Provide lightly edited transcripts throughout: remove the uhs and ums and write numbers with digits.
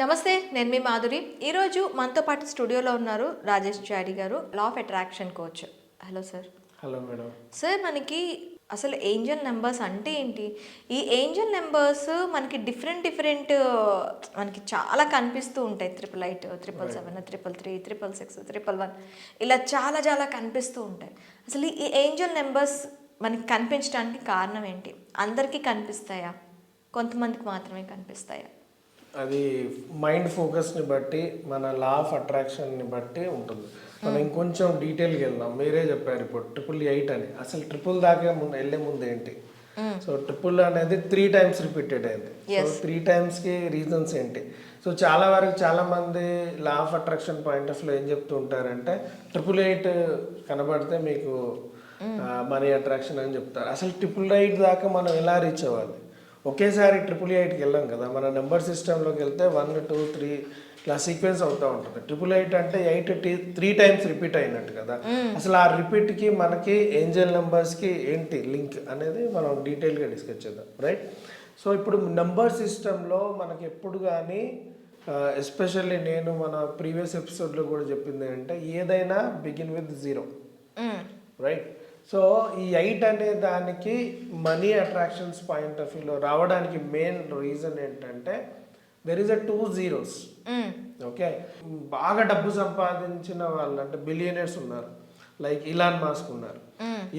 నమస్తే, నేను మీ మాధురి. ఈరోజు మనతో పాటు స్టూడియోలో ఉన్నారు రాజేష్ చాడి గారు, law of attraction coach. Hello sir. Hello madam. Sir, మనకి అసలు ఏంజల్ నెంబర్స్ అంటే ఏంటి? ఈ ఏంజల్ నెంబర్స్ మనకి డిఫరెంట్ మనకి చాలా కనిపిస్తూ ఉంటాయి. 888, 777, 333, 666, 111 ఇలా చాలా చాలా కనిపిస్తూ ఉంటాయి. అసలు ఈ ఏంజల్ నెంబర్స్ మనకి కనిపించడానికి కారణం ఏంటి? అందరికీ కనిపిస్తాయా? కొంతమందికి మాత్రమే కనిపిస్తాయా? అది మైండ్ ఫోకస్ని బట్టి, మన లా ఆఫ్ అట్రాక్షన్ని బట్టి ఉంటుంది. మనం ఇంకొంచెం డీటెయిల్గా వెళ్దాం. మీరే చెప్పారు ఇప్పుడు 888 అని. అసలు ట్రిపుల్ దాకా వెళ్ళే ముందు ఏంటి? సో ట్రిపుల్ అనేది 3 times రిపీటెడ్ అయింది. సో 3 timesకి రీజన్స్ ఏంటి? సో చాలా వరకు చాలా మంది law of attraction point of లో ఏం చెప్తూ ఉంటారంటే 888 కనబడితే మీకు మనీ అట్రాక్షన్ అని చెప్తారు. అసలు 888 దాకా మనం ఎలా రీచ్ అవ్వాలి? ఒకేసారి 888కి వెళ్ళాం కదా. మన నెంబర్ సిస్టంలోకి వెళ్తే 1, 2, 3 ఇలా సీక్వెన్స్ అవుతూ ఉంటుంది. 888 అంటే 8 3 times రిపీట్ అయినట్టు కదా. అసలు ఆ రిపీట్కి మనకి ఏంజల్ నెంబర్స్కి ఏంటి లింక్ అనేది మనం డీటెయిల్గా డిస్కస్ చేద్దాం, రైట్? సో ఇప్పుడు నెంబర్ సిస్టంలో మనకి ఎప్పుడు కానీ ఎస్పెషల్లీ నేను మన ప్రీవియస్ ఎపిసోడ్లో కూడా చెప్పింది ఏంటంటే ఏదైనా బిగిన్ విత్ 0, రైట్? సో ఈ 8 అనే దానికి మనీ అట్రాక్షన్స్ పాయింట్ ఆఫ్ వ్యూలో రావడానికి మెయిన్ రీజన్ ఏంటంటే దెర్ ఈస్ 2 zeros. ఓకే, బాగా డబ్బు సంపాదించిన వాళ్ళు అంటే బిలియనర్స్ ఉన్నారు, లైక్ ఇలాన్ మాస్క్ ఉన్నారు.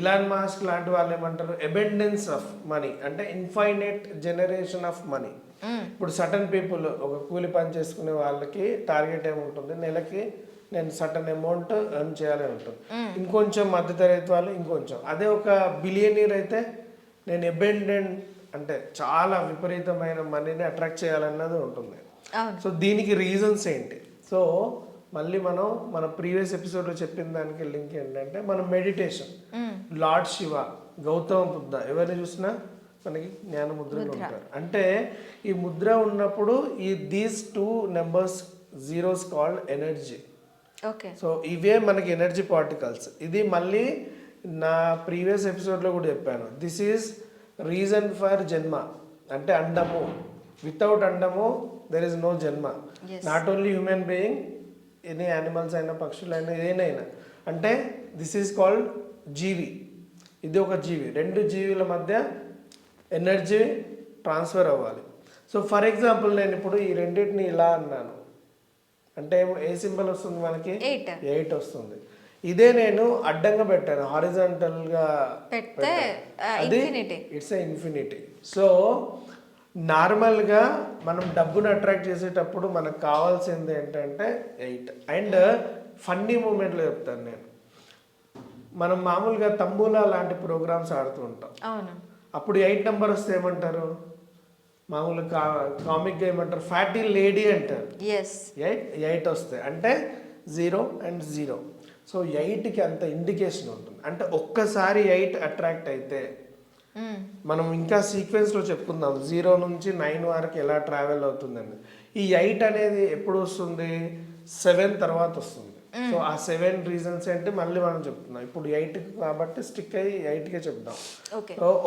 ఇలాన్ మాస్క్ లాంటి వాళ్ళు ఏమంటారు? అబెండెన్స్ ఆఫ్ మనీ అంటే ఇన్ఫైనైట్ జనరేషన్ ఆఫ్ మనీ. ఇప్పుడు సటన్ పీపుల్, ఒక కూలి పని చేసుకునే వాళ్ళకి టార్గెట్ ఏముంటుంది? నెలకి నేను సటన్ అమౌంట్ ఎర్న్ చేయాలని ఉంటుంది. ఇంకొంచెం మధ్యతరగతి వాళ్ళు ఇంకొంచెం. అదే ఒక బిలియనీర్ అయితే నేను అబెండెంట్ అంటే చాలా విపరీతమైన మనీని అట్రాక్ట్ చేయాలన్నది ఉంటుంది. సో దీనికి రీజన్స్ ఏంటి? సో మళ్ళీ మనం మన ప్రీవియస్ ఎపిసోడ్లో చెప్పిన దానికి లింక్ ఏంటంటే మనం మెడిటేషన్, లార్డ్ శివ, గౌతమ బుద్ధ ఎవరిని చూసినా మనకి జ్ఞాన ముద్రలు ఉంటారు. అంటే ఈ ముద్ర ఉన్నప్పుడు these 2 numbers zeros called energy. So ఇవే మనకి ఎనర్జీ పార్టికల్స్. ఇది మళ్ళీ నా ప్రీవియస్ ఎపిసోడ్లో కూడా చెప్పాను. దిస్ ఈజ్ రీజన్ ఫర్ జన్మ. అంటే అండము, వితౌట్ అండము దెర్ ఇస్ నో జన్మ. Not only human being, any animals అయినా, పక్షులైనా, ఏదైనా. అంటే దిస్ ఈజ్ కాల్డ్ జీవి. ఇది ఒక జీవి. 2 జీవుల మధ్య ఎనర్జీ ట్రాన్స్ఫర్ అవ్వాలి. సో ఫర్ ఎగ్జాంపుల్ నేను ఇప్పుడు ఈ రెండింటిని ఇలా అన్నాను అంటే ఏ సింబల్ వస్తుంది మనకి? 8 వస్తుంది. ఇదే నేను అడ్డంగా పెట్టాను, హారిజాంటల్ గా పెడితే అది ఇట్స్ ఇన్ఫినిటీ. సో నార్మల్ గా మనం డబ్బును అట్రాక్ట్ చేసేటప్పుడు మనకు కావాల్సింది ఏంటంటే 8. అండ్ ఫన్నీ మూమెంట్లో చెప్తాను నేను. మనం మామూలుగా తంబూలా లాంటి ప్రోగ్రామ్స్ ఆడుతూ ఉంటాం. అప్పుడు 8 నెంబర్ వస్తే ఏమంటారు? మామూలుగా కామిక్గా ఏమంటారు? ఫ్యాటీ లేడీ అంటారు. 8 వస్తాయి అంటే 0 and 0. సో 8కి అంత ఇండికేషన్ ఉంటుంది. అంటే ఒక్కసారి 8 అట్రాక్ట్ అయితే మనం ఇంకా సీక్వెన్స్లో చెప్పుకుందాం 0 నుంచి 9 వరకు ఎలా ట్రావెల్ అవుతుందని. ఈ 8 అనేది ఎప్పుడు వస్తుంది? 7 తర్వాత వస్తుంది. సో ఆ 7 రీజన్స్ ఏంటి మళ్ళీ మనం చెప్తున్నాం. ఇప్పుడు 8 కాబట్టి స్టిక్ అయ్యి 8కే చెప్దాం.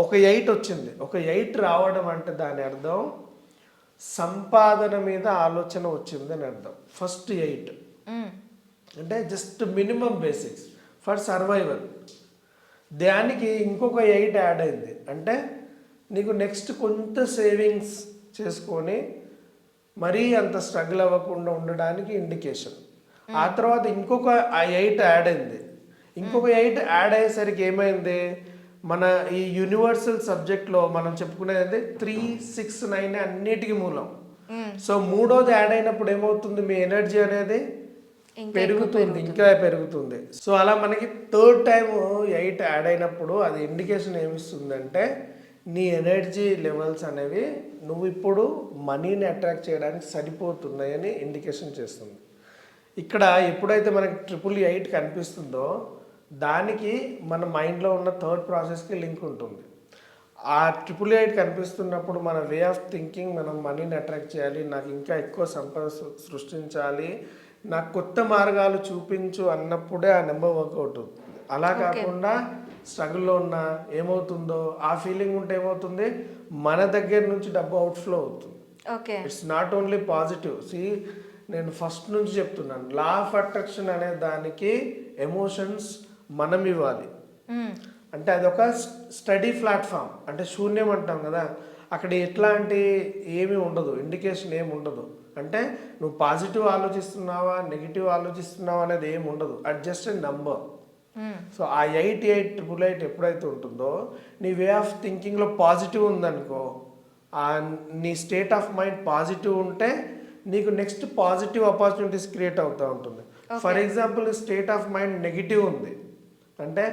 ఒక 8 వచ్చింది. ఒక 8 రావడం అంటే దాని అర్థం సంపాదన మీద ఆలోచన వచ్చింది అని అర్థం. ఫస్ట్ 8 అంటే just minimum basics for survival. దానికి ఇంకొక 8 యాడ్ అయింది అంటే నీకు నెక్స్ట్ కొంత సేవింగ్స్ చేసుకొని మరీ అంత స్ట్రగుల్ అవ్వకుండా ఉండడానికి ఇండికేషన్. ఆ తర్వాత ఇంకొక 8 యాడ్ అయింది. ఇంకొక 8 యాడ్ అయ్యేసరికి ఏమైంది? మన ఈ యూనివర్సల్ సబ్జెక్ట్లో మనం చెప్పుకునేది 3, 6, 9 అన్నిటికీ మూలం. సో 3వది యాడ్ అయినప్పుడు ఏమవుతుంది? మీ ఎనర్జీ అనేది పెరుగుతుంది, ఇంకా పెరుగుతుంది. సో అలా మనకి 3rd time 8 యాడ్ అయినప్పుడు అది ఇండికేషన్ ఏమిస్తుందంటే నీ ఎనర్జీ లెవెల్స్ అనేవి నువ్వు ఇప్పుడు మనీని అట్రాక్ట్ చేయడానికి సరిపోతున్నాయని ఇండికేషన్ చేస్తుంది. ఇక్కడ ఎప్పుడైతే మనకి 888 కనిపిస్తుందో దానికి మన మైండ్లో ఉన్న 3rd ప్రాసెస్కి లింక్ ఉంటుంది. ఆ 888 కనిపిస్తున్నప్పుడు మన వే ఆఫ్ థింకింగ్, మనం మనీని అట్రాక్ట్ చేయాలి, నాకు ఇంకా ఎక్కువ సంపద సృష్టించాలి, నాకు కొత్త మార్గాలు చూపించు అన్నప్పుడే ఆ నెంబర్ వర్కౌట్ అవుతుంది. అలా కాకుండా స్ట్రగుల్లో ఉన్న ఏమవుతుందో ఆ ఫీలింగ్ ఉంటే ఏమవుతుంది? మన దగ్గర నుంచి డబ్బు అవుట్ఫ్లో అవుతుంది. Okay. It's not only positive. నేను ఫస్ట్ నుంచి చెప్తున్నాను, లా ఆఫ్ అట్రాక్షన్ అనే దానికి ఎమోషన్స్ మనం ఇవ్వాలి. అంటే అదొక స్టడీ ప్లాట్ఫామ్, అంటే శూన్యం అంటాం కదా, అక్కడ ఎట్లాంటి ఏమీ ఉండదు, ఇండికేషన్ ఏమి ఉండదు. అంటే నువ్వు పాజిటివ్ ఆలోచిస్తున్నావా నెగిటివ్ ఆలోచిస్తున్నావా అనేది ఏమి ఉండదు, అది జస్ట్ ఎ నంబర్. సో ఆ 8888 ఎప్పుడైతే ఉంటుందో నీ వే ఆఫ్ థింకింగ్లో పాజిటివ్ ఉందనుకో, నీ స్టేట్ ఆఫ్ మైండ్ పాజిటివ్ ఉంటే నీకు నెక్స్ట్ పాజిటివ్ ఆపర్చునిటీస్ క్రియేట్ అవుతూ ఉంటుంది. For example state of mind negative ఉంది అంటే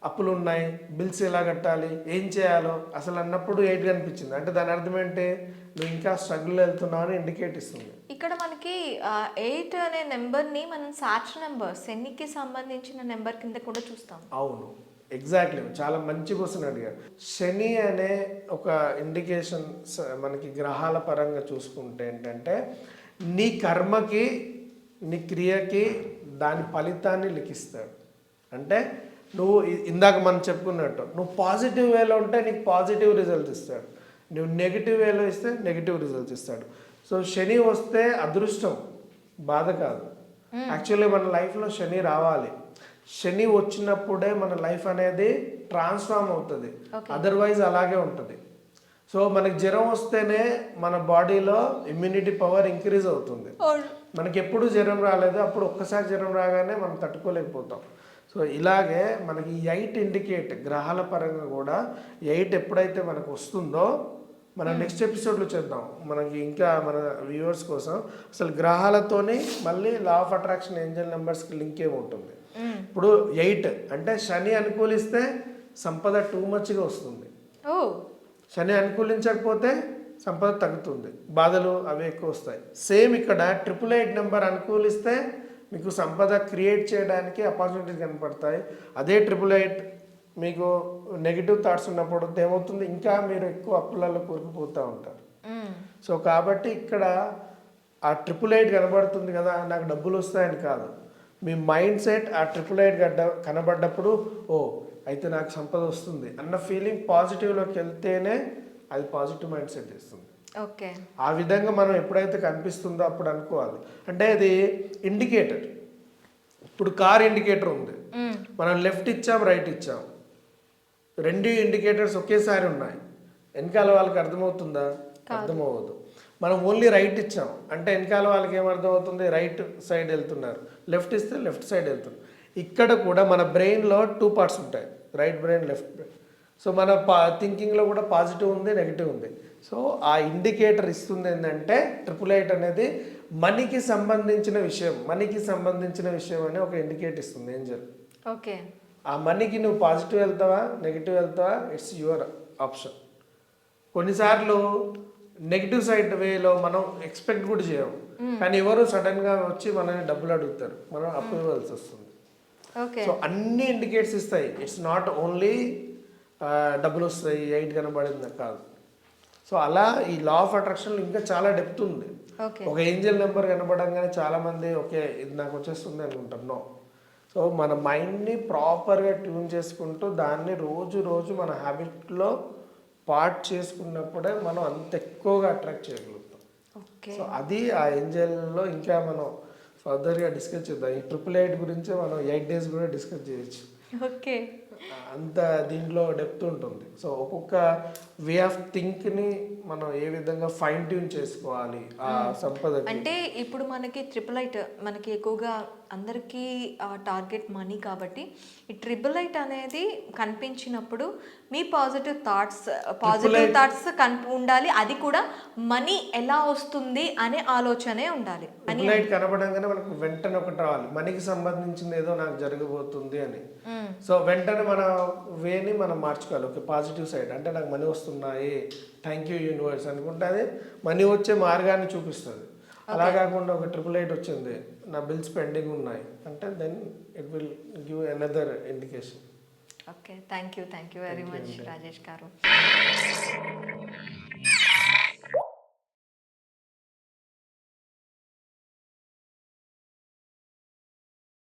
అప్పులు ఉన్నాయి, బిల్స్ ఎలా కట్టాలి, ఏం చేయాలో అసలు అన్నప్పుడు 8 కనిపించింది అంటే దాని అర్థం ఏంటి, నువ్వు ఇంకా స్ట్రగుల్ వెళ్తున్నావు అని ఇండికేట్ ఇస్తుంది. ఇక్కడ మనకి 8 అనే నెంబర్ని మనం సాచ్ నెంబర్, శనికి సంబంధించిన నెంబర్ కింద కూడా చూస్తాం. అవును, ఎగ్జాక్ట్లీ, చాలా మంచి క్వశ్చన్ అడిగారు. శని అనే ఒక ఇండికేషన్ మనకి గ్రహాల పరంగా చూసుకుంటే ఏంటంటే నీ కర్మకి నీ క్రియకి దాని ఫలితాన్ని లిఖిస్తాడు. అంటే నువ్వు ఇందాక మనం చెప్పుకున్నట్టు నువ్వు పాజిటివ్ వేలో ఉంటే నీకు పాజిటివ్ రిజల్ట్స్ ఇస్తాడు, నువ్వు నెగిటివ్ వేలో ఇస్తే నెగిటివ్ రిజల్ట్స్ ఇస్తాడు. సో శని వస్తే అదృష్టం, బాధ కాదు. యాక్చువల్లీ మన లైఫ్లో శని రావాలి, శని వచ్చినప్పుడే మన లైఫ్ అనేది ట్రాన్స్ఫార్మ్ అవుతుంది, అదర్వైజ్ అలాగే ఉంటుంది. సో మనకి జ్వరం వస్తేనే మన బాడీలో ఇమ్యూనిటీ పవర్ ఇంక్రీజ్ అవుతుంది. మనకి ఎప్పుడు జ్వరం రాలేదు, అప్పుడు ఒక్కసారి జ్వరం రాగానే మనం తట్టుకోలేకపోతాం. సో ఇలాగే మనకి 8 ఇండికేట్ గ్రహాల పరంగా కూడా 8 ఎప్పుడైతే మనకు వస్తుందో, మనం నెక్స్ట్ ఎపిసోడ్లో చేద్దాం మనకి ఇంకా మన వ్యూవర్స్ కోసం అసలు గ్రహాలతోని మళ్ళీ లా ఆఫ్ అట్రాక్షన్ ఏంజల్ నెంబర్స్కి లింక్ ఏముంటుంది. ఇప్పుడు 8 అంటే శని అనుకూలిస్తే సంపద టూ మచ్గా వస్తుంది, శని అనుకూలించకపోతే సంపద తగ్గుతుంది, బాధలు అవి ఎక్కువ వస్తాయి. సేమ్ ఇక్కడ 888 నెంబర్ అనుకూలిస్తే మీకు సంపద క్రియేట్ చేయడానికి ఆపర్చునిటీస్ కనపడతాయి. అదే 888 మీకు నెగిటివ్ థాట్స్ ఉన్నప్పుడు ఏమవుతుంది, ఇంకా మీరు ఎక్కువ అప్పులలో కూరుకుపోతూ ఉంటారు. సో కాబట్టి ఇక్కడ ఆ 888 కనబడుతుంది కదా నాకు డబ్బులు వస్తాయని కాదు, మీ మైండ్ సెట్ ఆ 888 కనబడ్డప్పుడు ఓ అయితే నాకు సంపద వస్తుంది అన్న ఫీలింగ్ పాజిటివ్లోకి వెళ్తేనే అది పాజిటివ్ మైండ్ సెట్ ఇస్తుంది. ఓకే, ఆ విధంగా మనం ఎప్పుడైతే కనిపిస్తుందో అప్పుడు అనుకోవాలి. అంటే అది ఇండికేటర్. ఇప్పుడు కార్ ఇండికేటర్ ఉంది, మనం లెఫ్ట్ ఇచ్చాం రైట్ ఇచ్చాం, రెండు ఇండికేటర్స్ ఒకేసారి ఉన్నాయి, వెనకాల వాళ్ళకి అర్థమవుతుందా, అర్థమవ్వదు. మనం ఓన్లీ రైట్ ఇచ్చాం అంటే వెనకాల వాళ్ళకి ఏమర్థం అవుతుంది, రైట్ సైడ్ వెళ్తున్నారు, లెఫ్ట్ ఇస్తే లెఫ్ట్ సైడ్ వెళ్తున్నారు. ఇక్కడ కూడా మన బ్రెయిన్లో 2 పార్ట్స్ ఉంటాయి, right brain left brain. So మన థింకింగ్లో కూడా పాజిటివ్ ఉంది నెగిటివ్ ఉంది. సో ఆ ఇండికేటర్ ఇస్తుంది ఏంటంటే 888 అనేది మనీకి సంబంధించిన విషయం అని ఒక ఇండికేట్ ఇస్తుంది ఏంజల్. ఓకే, ఆ మనీకి నువ్వు పాజిటివ్ వెళ్తావా నెగిటివ్ వెళ్తావా ఇట్స్ యువర్ ఆప్షన్. కొన్నిసార్లు నెగిటివ్ సైడ్ వేలో మనం ఎక్స్పెక్ట్ కూడా చేయము, కానీ ఎవరు సడన్గా వచ్చి మనల్ని డబ్బులు అడుగుతారు, మనం అప్పు ఇవ్వాల్సి వస్తుంది. సో అన్ని ఇండికేట్స్ ఇస్తాయి, ఇట్స్ నాట్ ఓన్లీ డబ్బులు వస్తాయి 8 కనబడింది కాదు. సో అలా ఈ లా ఆఫ్ అట్రాక్షన్ ఇంకా చాలా డెప్త్ ఉంది. ఒక ఏంజల్ నెంబర్ కనబడంగానే చాలా మంది ఓకే ఇది నాకు వచ్చేస్తుంది అనుకుంటారు, నో. సో మన మైండ్ని ప్రాపర్గా ట్యూన్ చేసుకుంటూ దాన్ని రోజు మన హ్యాబిట్లో పార్ట్ చేసుకున్నప్పుడే మనం అంత ఎక్కువగా అట్రాక్ట్ చేయగలుగుతాం. సో అది ఆ ఏంజల్లో ఇంకా మనం ఫర్దర్గా డిస్కస్ చేద్దాం. ఈ 888 గురించి మనం 8 days కూడా డిస్కస్ చేయొచ్చు. ఓకే, అంత దీంట్లో డెప్త్ ఉంటుంది. సో ఒక్కొక్క వే ఆఫ్ థింక్ని మనం ఏ విధంగా ఫైన్ ట్యూన్ చేసుకోవాలి ఆ సంపద. అంటే ఇప్పుడు మనకి 888 మనకి ఎక్కువగా అందరికీ టార్గెట్ మనీ కాబట్టి ఈ 888 అనేది కనిపించినప్పుడు మీ పాజిటివ్ థాట్స్ ఉండాలి, అది కూడా మనీ ఎలా వస్తుంది అనే ఆలోచనే ఉండాలి. 888 కనపడంగానే మనకు వెంటనే ఒకటి రావాలి, మనీకి సంబంధించింది ఏదో నాకు జరగబోతుంది అని. సో వెంటనే మన వేని మనం మార్చుకోవాలి, ఓకే పాజిటివ్ సైడ్ అంటే నాకు మనీ వస్తున్నాయి, థ్యాంక్ యూ యూనివర్స్ అనుకుంటే అది మనీ వచ్చే మార్గాన్ని చూపిస్తుంది. అలా కాకుండా ఒక 888 వచ్చింది నా బిల్స్ పెండింగ్ ఉన్నాయి అంటే then it will give another indication. Okay, thank you very much Rajesh గారు.